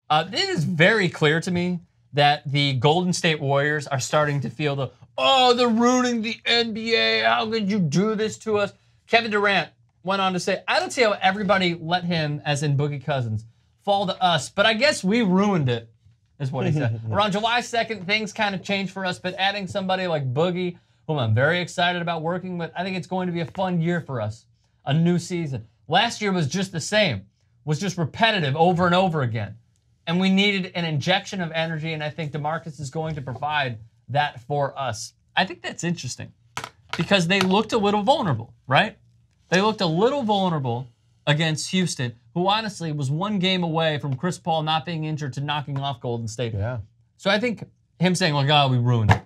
It is very clear to me that the Golden State Warriors are starting to feel they're ruining the NBA. How could you do this to us? Kevin Durant went on to say, I don't see how everybody let him, as in Boogie Cousins, fall to us, but I guess we ruined it, is what he said. Around July 2nd, things kind of changed for us, but adding somebody like Boogie, whom I'm very excited about working with, I think it's going to be a fun year for us, a new season. Last year was just the same, was just repetitive over and over again. And we needed an injection of energy, and I think DeMarcus is going to provide that for us. I think that's interesting because they looked a little vulnerable, right? They looked a little vulnerable against Houston, who honestly was one game away from Chris Paul not being injured to knocking off Golden State. Yeah. So I think him saying, like, oh, we ruined it,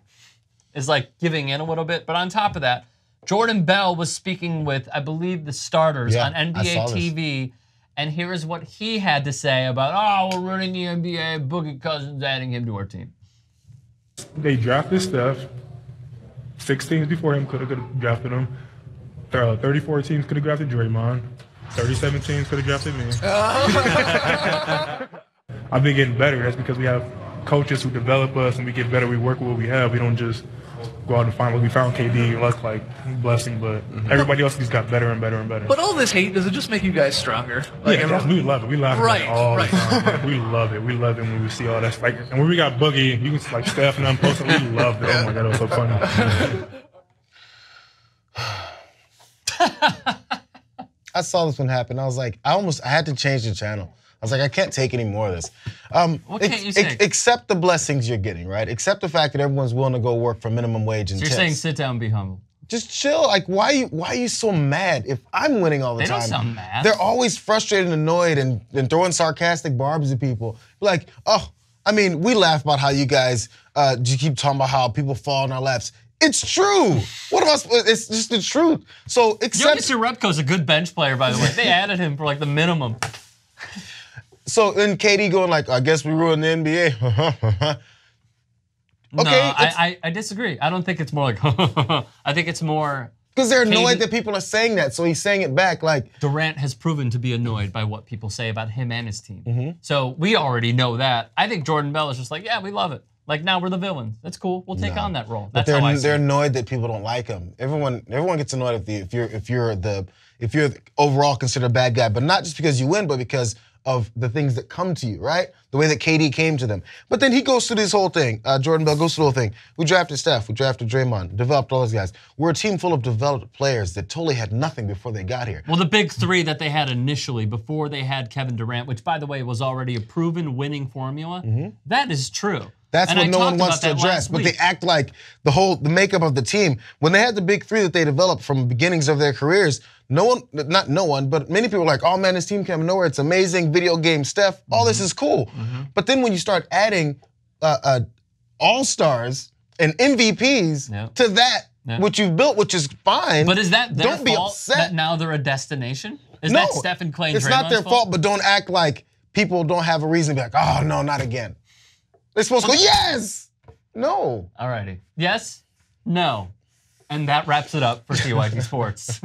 is like giving in a little bit. But on top of that, Jordan Bell was speaking with, I believe, the starters on NBA TV. And here is what he had to say about, oh, we're ruining the NBA, Boogie Cousins adding him to our team. They drafted Steph. 6 teams before him could have drafted him. 34 teams could have drafted Draymond. 37 teams could have drafted me. I've been getting better. That's because we have coaches who develop us and we get better. We work with what we have. We don't just go out and find what we found. KD, luck, like blessing, but everybody else just got better and better and better. But all this hate, does it just make you guys stronger? Like, yeah, we love it. We laugh at it all the time. Like, we love it. We love it when we see all that. Like, and when we got Boogie, you can like Steph and I'm posting. We loved it. Oh my God, it was so funny. I saw this one happen. I was like, I had to change the channel. I was like, I can't take any more of this. What can't you say? Accept the blessings you're getting, right? Accept the fact that everyone's willing to go work for minimum wage and so you're tips. saying sit down and be humble. Just chill. Like, why are you so mad if I'm winning all the time? They don't sound mad. They're always frustrated and annoyed and throwing sarcastic barbs at people. Like, oh, I mean, we laugh about how you guys you keep talking about how people fall in our laps. It's true. What am I supposed? It's just the truth. So accept. Jokic Jerebko's a good bench player, by the way. They added him for like the minimum. So then KD going like, I guess we ruined the NBA. No, Okay, I disagree. I don't think it's more like, I think it's more. Because they're annoyed that people are saying that, so he's saying it back like. Durant has proven to be annoyed by what people say about him and his team. So we already know that. I think Jordan Bell is just like, yeah, we love it. Like, now we're the villains. That's cool. We'll take on that role. That's how I see they're it. annoyed that people don't like him. Everyone gets annoyed if you're overall considered a bad guy, but not just because you win, but because of the things that come to you, right? The way that KD came to them. But then he goes through this whole thing. Jordan Bell goes through the whole thing. We drafted Steph. We drafted Draymond. Developed all those guys. We're a team full of developed players that totally had nothing before they got here. Well, the big three that they had initially before they had Kevin Durant, which, by the way, was already a proven winning formula, that is true. That's what no one wants to address, but they act like the makeup of the team. When they had the big three that they developed from beginnings of their careers, not no one, but many people were like, oh man, this team came nowhere. It's amazing, video game Steph. All this is cool. But then when you start adding all-stars and MVPs to that, which you've built, which is fine. But is that their don't be fault upset. that now they're a destination? Is No, that Steph and Clay and it's not Draymond's their fault, but don't act like people don't have a reason to be like, oh no, not again. They're supposed to go, yes! No. All righty. Yes? No. And that wraps it up for TYT Sports.